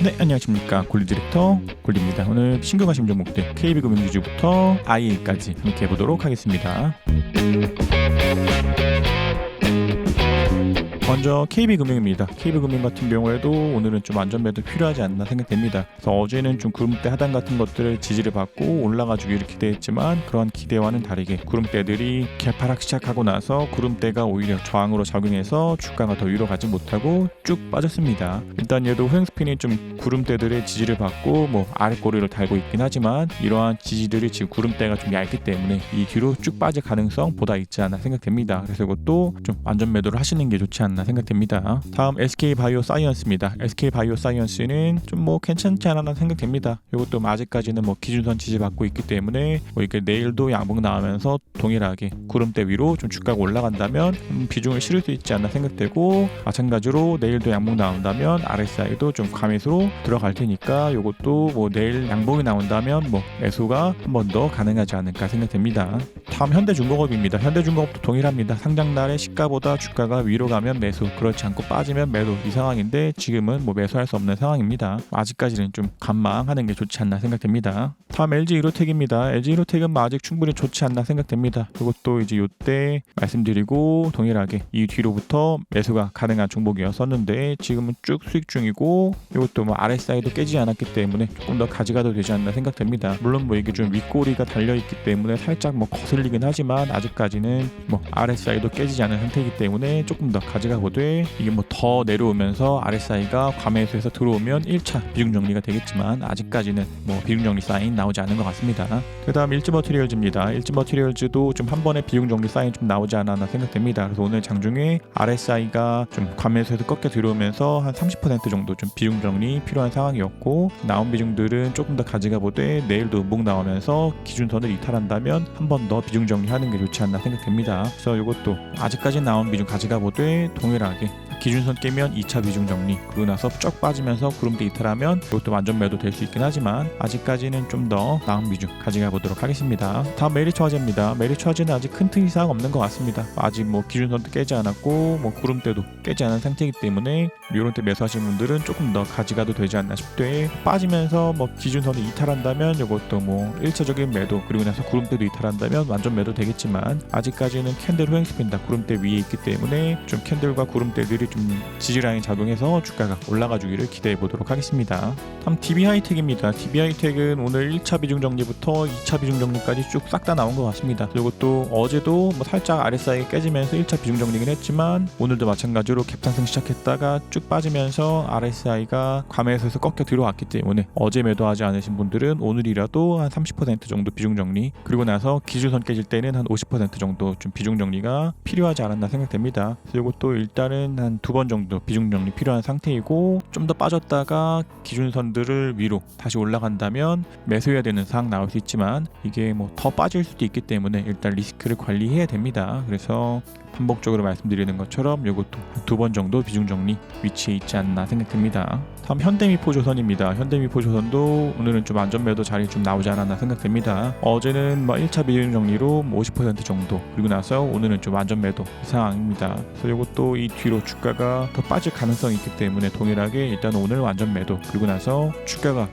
네, 안녕하십니까. 골드 디렉터 골드입니다. 오늘 신규 가심 종목들 KB금융주주부터 IA까지 함께 해보도록 하겠습니다. 먼저 KB금융입니다. KB금융 같은 경우에도 오늘은 좀 안전매도 필요하지 않나 생각됩니다. 그래서 어제는 좀 구름대 하단 같은 것들을 지지를 받고 올라가주기를 기대했지만 그런 기대와는 다르게 구름대들이 개파락 시작하고 나서 구름대가 오히려 저항으로 작용해서 주가가 더 위로 가지 못하고 쭉 빠졌습니다. 일단 얘도 후행스핀이 좀 구름대들의 지지를 받고 아랫꼬리를 달고 있긴 하지만 이러한 지지들이 지금 구름대가 좀 얇기 때문에 이 뒤로 쭉 빠질 가능성 보다 있지 않나 생각됩니다. 그래서 이것도 좀 안전매도를 하시는 게 좋지 않나 생각됩니다. 다음 SK바이오사이언스입니다. SK바이오사이언스는 좀 괜찮지 않나 생각됩니다. 이것도 아직까지는 기준선 지지받고 있기 때문에 이렇게 내일도 양봉 나오면서 동일하게 구름대 위로 좀 주가가 올라간다면 비중을 실을 수 있지 않나 생각되고, 마찬가지로 내일도 양봉 나온다면 RSI도 좀 과매수로 들어갈 테니까 이것도 내일 양봉이 나온다면 매수가 한 번 더 가능하지 않을까 생각됩니다. 다음 현대중공업입니다. 현대중공업도 동일합니다. 상장날의 시가보다 주가가 위로 가면 매수, 그렇지 않고 빠지면 매도, 이 상황인데 지금은 매수할 수 없는 상황입니다. 아직까지는 좀 관망하는 게 좋지 않나 생각됩니다. 다음 LG이로텍입니다. LG이로텍은 아직 충분히 좋지 않나 생각됩니다. 이것도 이제 이때 말씀드리고 동일하게 이 뒤로부터 매수가 가능한 종목이었었는데 지금은 쭉 수익 중이고, 이것도 RSI도 깨지지 않았기 때문에 조금 더 가져가도 되지 않나 생각됩니다. 물론 이게 좀 윗꼬리가 달려있기 때문에 살짝 거슬리긴 하지만 아직까지는 RSI도 깨지지 않은 상태이기 때문에 조금 더 가져가 보되, 이게 더 내려오면서 RSI가 과매수해서 들어오면 1차 비중 정리가 되겠지만 아직까지는 비중 정리 사인 나오지 않은 것 같습니다. 그 다음 일지머티리얼즈입니다. 일지머티리얼즈도 좀 한 번에 비중 정리 사인 좀 나오지 않았나 생각됩니다. 그래서 오늘 장중에 RSI가 좀 과매수해서 꺾여 들어오면서 한 30% 정도 좀 비중 정리 필요한 상황이었고, 나온 비중들은 조금 더 가져가 보되 내일도 음봉 나오면서 기준선을 이탈한다면 한 번 더 비중 정리하는 게 좋지 않나 생각됩니다. 그래서 이것도 아직까지 나온 비중 가져가 보되 동일하게 기준선 깨면 2차 비중 정리, 그러고 나서 쭉 빠지면서 구름대 이탈하면 이것도 완전 매도 될 수 있긴 하지만 아직까지는 좀 더 나은 비중 가져가 보도록 하겠습니다. 다음 메리츠화재입니다. 메리츠화재는 아직 큰 틀 이상 없는 것 같습니다. 아직 기준선도 깨지 않았고 구름대도 깨지 않은 상태이기 때문에 이런 때 매수하시는 분들은 조금 더 가져가도 되지 않나 싶되, 빠지면서 기준선을 이탈한다면 이것도 1차적인 매도, 그리고 나서 구름대도 이탈한다면 완전 매도 되겠지만 아직까지는 캔들 후행스핀다 구름대 위에 있기 때문에 좀 캔들과 구름대들이 좀 지지라인 작용해서 주가가 올라가 주기를 기대해 보도록 하겠습니다. 다음 DB하이텍입니다. DB하이텍은 오늘 1차 비중 정리부터 2차 비중 정리까지 쭉 싹 다 나온 것 같습니다. 그리고 또 어제도 살짝 RSI 깨지면서 1차 비중 정리긴 했지만 오늘도 마찬가지로 갭상승 시작했다가 쭉 빠지면서 RSI가 과매수에서 꺾여 들어왔기 때문에 어제 매도하지 않으신 분들은 오늘이라도 한 30% 정도 비중 정리, 그리고 나서 기준선 깨질 때는 한 50% 정도 좀 비중 정리가 필요하지 않았나 생각됩니다. 그리고 또 일단은 한 2번 정도 비중 정리 필요한 상태이고, 좀 더 빠졌다가 기준선들을 위로 다시 올라간다면 매수해야 되는 상황 나올 수 있지만 이게 더 빠질 수도 있기 때문에 일단 리스크를 관리해야 됩니다. 그래서 반복적으로 말씀드리는 것처럼 이것도 2번 정도 비중 정리 위치에 있지 않나 생각됩니다. 다음 현대미포조선입니다. 현대미포조선도 오늘은 좀 안전매도 자리 좀 나오지 않았나 생각됩니다. 어제는 1차 비중 정리로 50% 정도, 그리고 나서 오늘은 좀 안전매도 상황입니다. 그래서 이것도 이 뒤로 주가가 더 빠질 가능성이 있기 때문에 동일하게 일단 오늘 완전 매도, 그리고 나서 주가가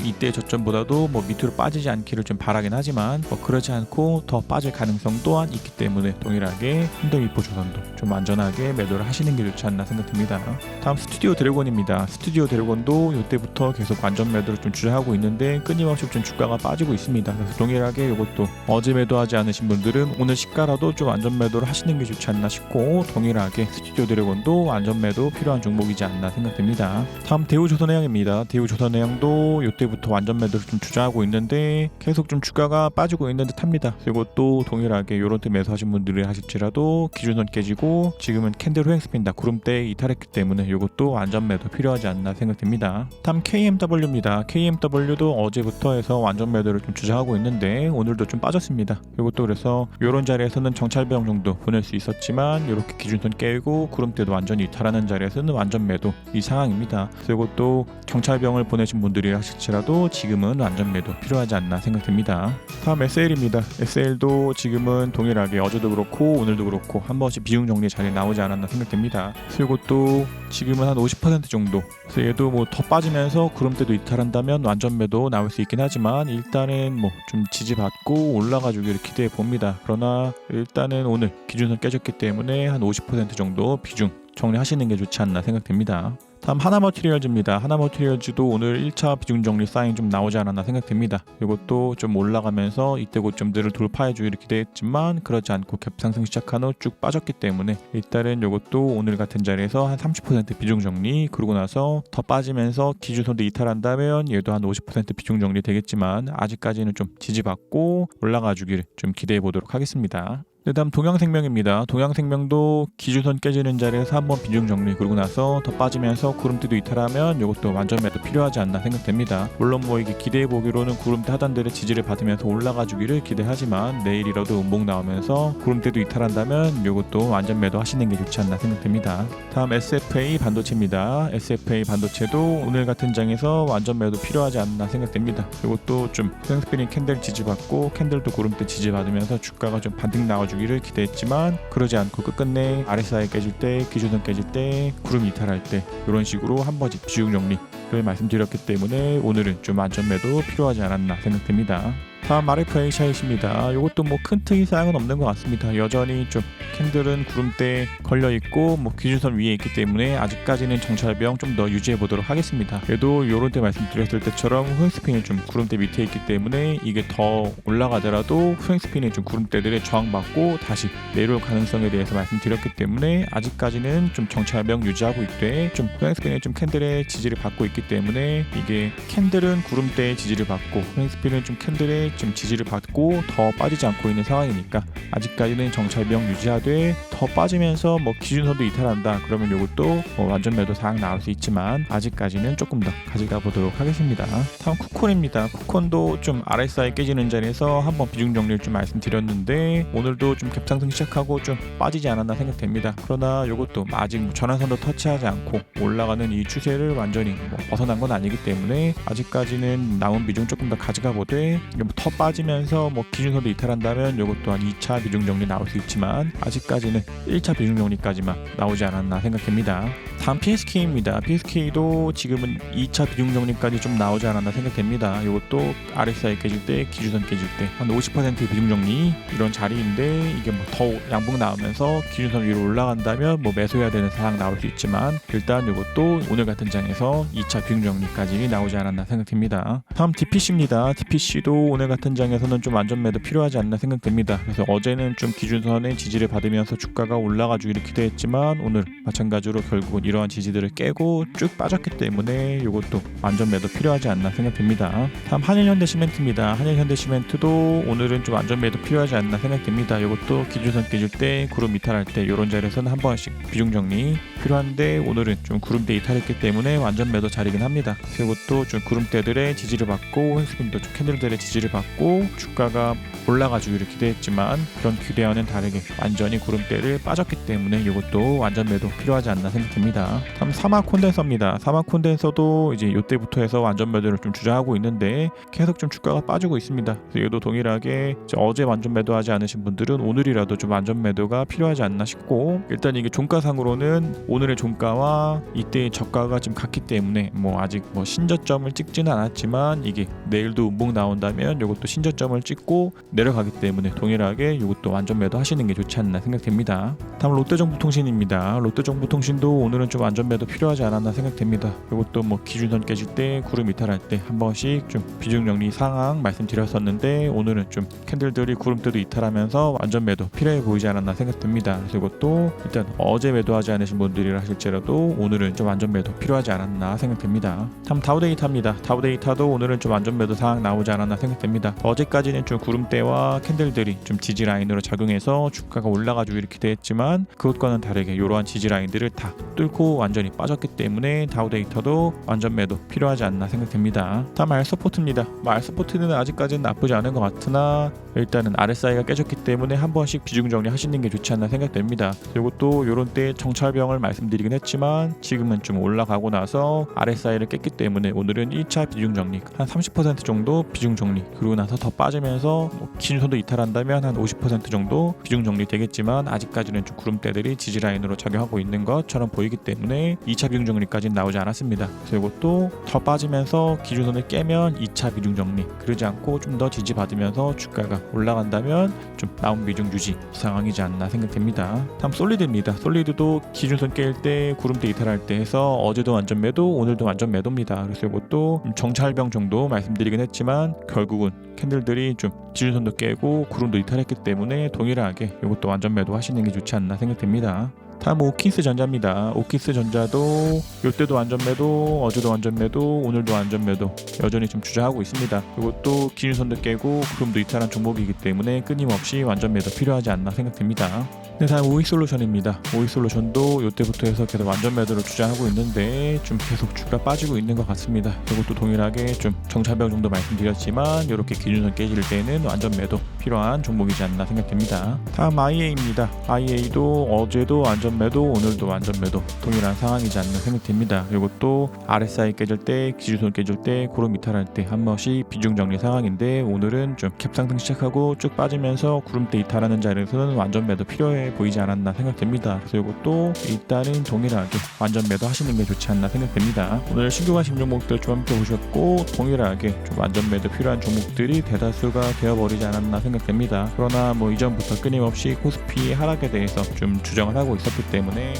이때 저점보다도 밑으로 빠지지 않기를 좀 바라긴 하지만 그러지 않고 더 빠질 가능성 또한 있기 때문에 동일하게 현대미포조선도 좀 안전하게 매도를 하시는 게 좋지 않나 생각됩니다. 다음 스튜디오 드래곤입니다. 스튜디오 드래곤도 이때부터 계속 완전 매도를 좀 주저하고 있는데 끊임없이 좀 주가가 빠지고 있습니다. 그래서 동일하게 이것도 어제 매도하지 않으신 분들은 오늘 시가라도 좀 완전 매도를 하시는 게 좋지 않나 싶고, 동일하게 스튜디오 드래곤도 완전 매도 필요한 종목이지 않나 생각됩니다. 다음 대우조선해양입니다. 대우조선해양도 이때부터 완전 매도를 좀 주저하고 있는데 계속 좀 주가가 빠지고 있는 듯합니다. 그리고 또 동일하게 이런 때 매수하신 분들이 하실지라도 기준선 깨지고 지금은 캔들 후행스핀다 구름대 이탈했기 때문에 이것도 완전 매도 필요하지 않나 생각됩니다. 다음 KMW입니다. KMW도 어제부터 해서 완전 매도를 좀 주저하고 있는데 오늘도 좀 빠졌습니다. 이것도 그래서 이런 자리에서는 정찰병 정도 보낼 수 있었지만 이렇게 기준선 깨고 구름대도 완전히 이탈하는 자리에서는 완전 매도 이 상황입니다. 그래서 이것도 정찰병을 보내신 분들이 하실지라도 지금은 완전 매도 필요하지 않나 생각됩니다. 다음 SL입니다. SL도 지금은 동일하게 어제도 그렇고 오늘도 그렇고 한 번씩 비중 정리 자리에 나오지 않았나 생각됩니다. 그리고 또 지금은 한 50% 정도 얘도 뭐 더 빠지면서 구름대도 이탈한다면 완전 매도 나올 수 있긴 하지만 일단은 뭐 좀 지지받고 올라가주기를 기대해 봅니다. 그러나 일단은 오늘 기준선 깨졌기 때문에 한 50% 정도 비중 정리하시는 게 좋지 않나 생각됩니다. 다음 하나머티리얼즈입니다. 하나머티리얼즈도 오늘 1차 비중 정리 사인 좀 나오지 않았나 생각됩니다. 이것도 좀 올라가면서 이때 고점들을 돌파해주기를 기대했지만 그러지 않고 갭상승 시작한 후 쭉 빠졌기 때문에 일단은 이것도 오늘 같은 자리에서 한 30% 비중 정리, 그러고 나서 더 빠지면서 기준선도 이탈한다면 얘도 한 50% 비중 정리 되겠지만 아직까지는 좀 지지받고 올라가주기를 좀 기대해 보도록 하겠습니다. 다음 동양생명입니다. 동양생명도 기준선 깨지는 자리에서 한번 비중 정리, 그러고 나서 더 빠지면서 구름대도 이탈하면 이것도 완전 매도 필요하지 않나 생각됩니다. 물론 뭐 이게 기대해 보기로는 구름대 하단들의 지지를 받으면서 올라가 주기를 기대하지만 내일이라도 음봉 나오면서 구름대도 이탈한다면 이것도 완전 매도 하시는 게 좋지 않나 생각됩니다. 다음 SFA 반도체입니다. SFA 반도체도 오늘 같은 장에서 완전 매도 필요하지 않나 생각됩니다. 이것도 좀 스프링 캔들 지지받고 캔들도 구름대 지지받으면서 주가가 좀 반등 나와주기를 기대했지만 그러지 않고 끝끝내 RSI 깨질 때, 기준선 깨질 때, 구름 이탈할 때 이런 식으로 한 번씩 비중 정리를 말씀드렸기 때문에 오늘은 좀 안전 매도 필요하지 않았나 생각됩니다. 다음 RFA 샤이트입니다. 이것도 뭐 큰 특이사항은 없는 것 같습니다. 여전히 좀 캔들은 구름대 걸려 있고 뭐 기준선 위에 있기 때문에 아직까지는 정찰병 좀 더 유지해 보도록 하겠습니다. 그래도 요런 때 말씀드렸을 때처럼 후행스핀이 좀 구름대 밑에 있기 때문에 이게 더 올라가더라도 후행스핀이 좀 구름대들의 저항받고 다시 내려올 가능성에 대해서 말씀드렸기 때문에 아직까지는 좀 정찰병 유지하고 있되 좀 후행스핀이 좀 캔들의 지지를 받고 있기 때문에 이게 캔들은 구름대의 지지를 받고 후행스핀은 좀 캔들의 좀 지지를 받고 더 빠지지 않고 있는 상황이니까 아직까지는 정찰병 유지하되 더 빠지면서 뭐 기준선도 이탈한다 그러면 이것도 뭐 완전 매도 사항 나올 수 있지만 아직까지는 조금 더 가져가 보도록 하겠습니다. 다음 쿠콘입니다. 쿠콘도 좀 RSI 깨지는 자리에서 한번 비중 정리를 좀 말씀드렸는데 오늘도 좀 갭상승 시작하고 좀 빠지지 않았나 생각됩니다. 그러나 이것도 아직 전환선도 터치하지 않고 올라가는 이 추세를 완전히 뭐 벗어난 건 아니기 때문에 아직까지는 남은 비중 조금 더 가져가 보되 더 빠지면서 뭐 기준선도 이탈한다면 이것 또한 2차 비중 정리 나올 수 있지만 아직까지는 1차 비중 정리까지만 나오지 않았나 생각됩니다. 다음 PSK입니다. PSK도 지금은 2차 비중 정리까지 좀 나오지 않았나 생각됩니다. 이것도 RSI 깨질 때, 기준선 깨질 때 한 50% 비중 정리 이런 자리인데 이게 뭐 더 양봉 나오면서 기준선 위로 올라간다면 뭐 매수해야 되는 상황 나올 수 있지만 일단 이것도 오늘 같은 장에서 2차 비중 정리까지 나오지 않았나 생각됩니다. 다음 DPC입니다. DPC도 오늘 같은 장에서는 좀 안전 매도 필요하지 않나 생각됩니다. 그래서 어제는 좀 기준선의 지지를 받으면서 주가가 올라가 주기를 기대했지만 오늘 마찬가지로 결국은 이러한 지지들을 깨고 쭉 빠졌기 때문에 이것도 안전 매도 필요하지 않나 생각됩니다. 다음 한일현대시멘트입니다. 한일현대시멘트도 오늘은 좀 안전 매도 필요하지 않나 생각됩니다. 이것도 기준선 깨질 때, 구름 이탈할 때 이런 자리에서는 한 번씩 비중 정리 필요한데 오늘은 좀 구름대 이탈했기 때문에 완전 매도 자리긴 합니다. 이것도 좀 구름대들의 지지를 받고 횡스핀도 좀 캔들들의 지지를 받고 주가가 올라가 주기를 기대했지만 그런 기대와는 다르게 완전히 구름대를 빠졌기 때문에 이것도 완전 매도 필요하지 않나 생각됩니다. 다음 사막 콘덴서입니다. 사막 콘덴서도 이제 이때부터 해서 완전 매도를 좀 주저하고 있는데 계속 좀 주가가 빠지고 있습니다. 그래서 얘도 동일하게 어제 완전 매도하지 않으신 분들은 오늘이라도 좀 완전 매도가 필요하지 않나 싶고 일단 이게 종가상으로는 오늘의 종가와 이때의 저가가 좀 같기 때문에 뭐 아직 뭐 신저점을 찍지는 않았지만 이게 내일도 음봉 나온다면 이것도 신저점을 찍고 내려가기 때문에 동일하게 이것도 완전 매도 하시는 게 좋지 않나 생각됩니다. 다음 롯데정보통신입니다. 롯데정보통신도 오늘은 좀 완전 매도 필요하지 않았나 생각됩니다. 이것도 뭐 기준선 깨질 때, 구름 이탈할 때 한 번씩 좀 비중 정리 상황 말씀드렸었는데 오늘은 좀 캔들들이 구름대도 이탈하면서 완전 매도 필요해 보이지 않았나 생각됩니다. 그래서 이것도 일단 어제 매도하지 않으신 분들이라 하실지라도 오늘은 좀 완전 매도 필요하지 않았나 생각됩니다. 다음 다우데이터입니다. 다우데이터도 오늘은 좀 완전 매도 상황 나오지 않았나 생각됩니다. 어제까지는 좀 구름대와 캔들들이 좀 지지 라인으로 작용해서 주가가 올라가 주기를 기대했지만 그것과는 다르게 이러한 지지 라인들을 다 뚫고 완전히 빠졌기 때문에 다우데이터도 완전 매도 필요하지 않나 생각됩니다. 다음 알서포트입니다. 알서포트는 아직까지는 나쁘지 않은 것 같으나 일단은 RSI가 깨졌기 때문에 한 번씩 비중 정리 하시는 게 좋지 않나 생각됩니다. 이것도 이런 때 정찰병을 말씀드리긴 했지만 지금은 좀 올라가고 나서 RSI를 깼기 때문에 오늘은 1차 비중 정리 한 30% 정도 비중 정리 그리고 그리고 나서 더 빠지면서 기준선도 이탈한다면 한 50% 정도 비중 정리되겠지만 아직까지는 좀 구름대들이 지지라인으로 작용하고 있는 것처럼 보이기 때문에 2차 비중 정리까지는 나오지 않았습니다. 그래서 이것도 더 빠지면서 기준선을 깨면 2차 비중 정리, 그러지 않고 좀 더 지지받으면서 주가가 올라간다면 좀 다운 비중 유지 상황이지 않나 생각됩니다. 다음 솔리드입니다. 솔리드도 기준선 깰 때 구름대 이탈할 때 해서 어제도 완전 매도, 오늘도 완전 매도입니다. 그래서 이것도 정찰병 정도 말씀드리긴 했지만 결국은 캔들들이 좀 기준선도 깨고 구름도 이탈했기 때문에 동일하게 이것도 완전 매도 하시는 게 좋지 않나 생각됩니다. 다음 오킨스 전자입니다. 오킨스 전자도 이때도 완전 매도, 어제도 완전 매도, 오늘도 완전 매도 여전히 좀 주저하고 있습니다. 이것도 기준선도 깨고 구름도 이탈한 종목이기 때문에 끊임없이 완전 매도 필요하지 않나 생각됩니다. 네, 다음 오이솔루션입니다. 오이솔루션도 이때부터 해서 계속 완전 매도를 주장하고 있는데 좀 계속 주가 빠지고 있는 것 같습니다. 이것도 동일하게 좀 정찰병 정도 말씀드렸지만 이렇게 기준선 깨질 때는 완전 매도 필요한 종목이지 않나 생각됩니다. 다음 IA입니다. IA도 어제도 완전 매도, 오늘도 완전 매도 동일한 상황이지 않나 생각됩니다. 이것도 RSI 깨질 때, 기준선 깨질 때, 구름 이탈할 때 한 번씩 비중 정리 상황인데 오늘은 좀 캡 상승 시작하고 쭉 빠지면서 구름대 이탈하는 자리에서는 완전 매도 필요해 보이지 않았나 생각됩니다. 그래서 이것도 일단은 동일하게 완전 매도 하시는 게 좋지 않나 생각됩니다. 오늘 신규 관심 종목들 좀 함께 보셨고 동일하게 좀 완전 매도 필요한 종목들이 대다수가 되어버리지 않았나 생각됩니다. 그러나 이전부터 끊임없이 코스피 하락에 대해서 좀 주장을 하고 있었기 때문에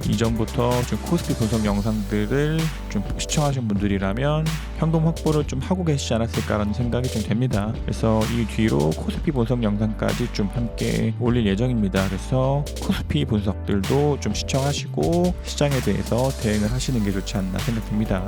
이전부터 좀 코스피 분석 영상들을 좀 시청하신 분들이라면 현금 확보를 좀 하고 계시지 않았을까라는 생각이 좀 됩니다. 그래서 이 뒤로 코스피 분석 영상까지 좀 함께 올릴 예정입니다. 그래서 코스피 분석들도 좀 시청하시고 시장에 대해서 대응을 하시는 게 좋지 않나 생각됩니다.